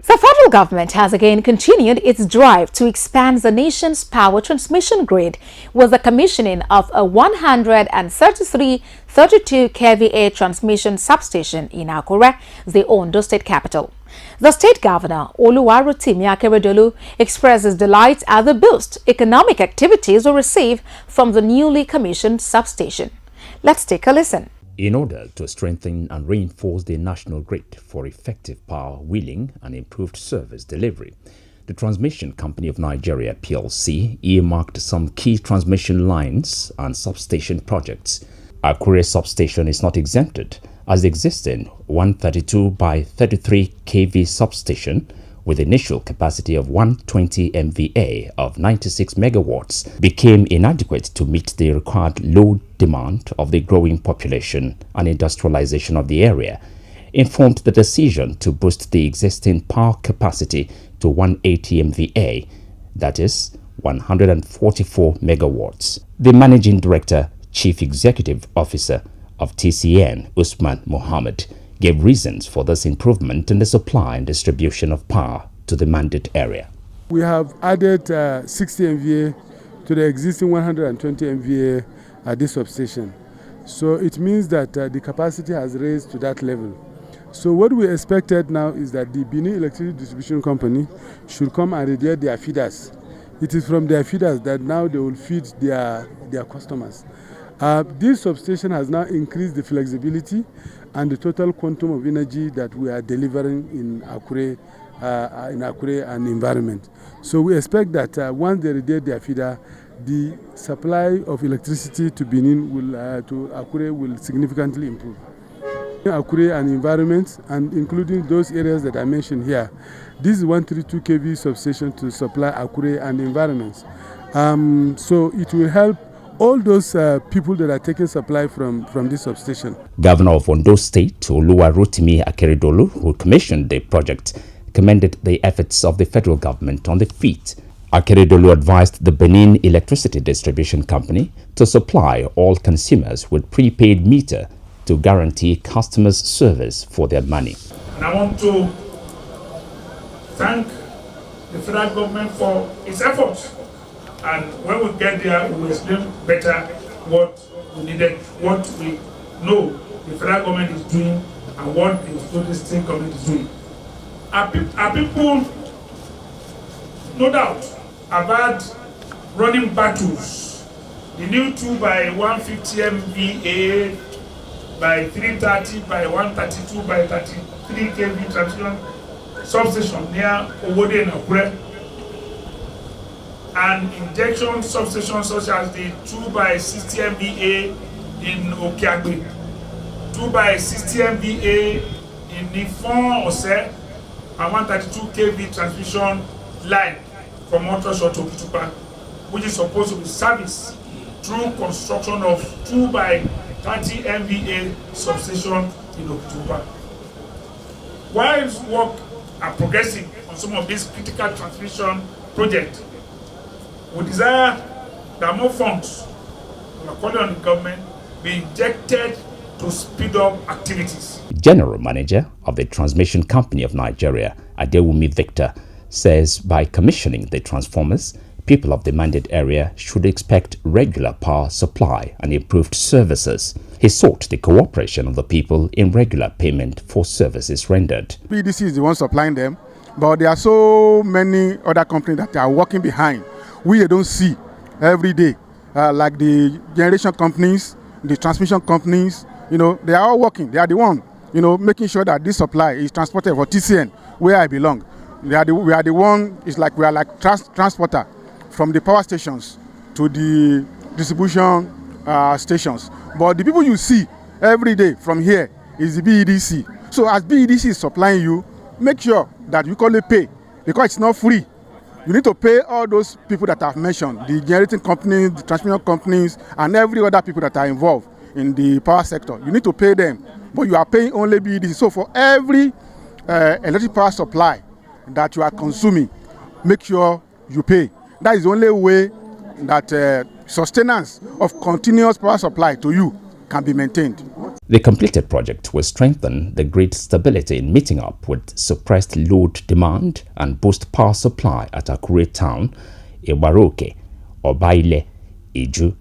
The federal government has again continued its drive to expand the nation's power transmission grid with the commissioning of a 133-32 kVA transmission substation in Akure, the Ondo State capital. The state governor, Oluwarotimi Akeredolu, expressed his delight at the boost economic activities will receive from the newly commissioned substation. Let's take a listen. In order to strengthen and reinforce the national grid for effective power wheeling and improved service delivery, the Transmission Company of Nigeria (PLC) earmarked some key transmission lines and substation projects. Akure substation is not exempted, as the existing 132 by 33 kV substation with initial capacity of 120 MVA of 96 megawatts became inadequate to meet the required load demand of the growing population and industrialization of the area, informed the decision to boost the existing power capacity to 180 MVA, that is 144 megawatts. The Managing Director, Chief Executive Officer of TCN, Usman Mohammed, gave reasons for this improvement in the supply and distribution of power to the mandate area. We have added 60 MVA to the existing 120 MVA at this substation. So it means that the capacity has raised to that level. So what we expected now is that the Benin Electricity Distribution Company should come and repair their feeders. It is from their feeders that now they will feed their customers. This substation has now increased the flexibility and the total quantum of energy that we are delivering in Akure and environment. So we expect that once they repair their feeder, the supply of electricity to Benin to Akure will significantly improve. Akure and environment, and including those areas that I mentioned here, this is 132 kV substation to supply Akure and environments. So it will help all those people that are taking supply from this substation. Governor of Ondo State, Oluwarotimi Akeredolu, who commissioned the project, commended the efforts of the federal government on the feat. Akeredolu advised the Benin Electricity Distribution Company to supply all consumers with prepaid meter to guarantee customers service for their money. And I want to thank the federal government for its efforts. And when we get there, we will explain better what we needed, what we know the federal government is doing, and what the state government is doing. Our people, no doubt, have had running battles. The new 2 by 150 MVA by 330 by 132 by 33 kV transmission substation near Owode and Akure, and injection substations such as the 2 by 60 MVA in Okiagbe, 2 by 60 MVA in Nifon Ose, and 132 kV transmission line from Montreal to Kitupa, which is supposed to be serviced through construction of 2 by 30 MVA substation in Okitupa. While work are progressing on some of these critical transmission projects, we desire that more funds, we are calling on the government, be injected to speed up activities. General Manager of the Transmission Company of Nigeria, Adewumi Victor, says by commissioning the transformers, people of the mandate area should expect regular power supply and improved services. He sought the cooperation of the people in regular payment for services rendered. PDC is the one supplying them, but there are so many other companies that are working behind. We don't see every day, like the generation companies, the transmission companies, they are all working. They are the one, making sure that this supply is transported for TCN, where I belong. We are the one, we are like transporter from the power stations to the distribution stations. But the people you see every day from here is the BEDC. So as BEDC is supplying you, make sure that you call it pay, because it's not free. You need to pay all those people that I've mentioned, the generating companies, the transmission companies, and every other people that are involved in the power sector. You need to pay them, but you are paying only BEDC. So for every electric power supply that you are consuming, make sure you pay. That is the only way that sustenance of continuous power supply to you can be maintained. The completed project will strengthen the grid stability in meeting up with suppressed load demand and boost power supply at Akure Town, Ibaroke, Obaile, Iju,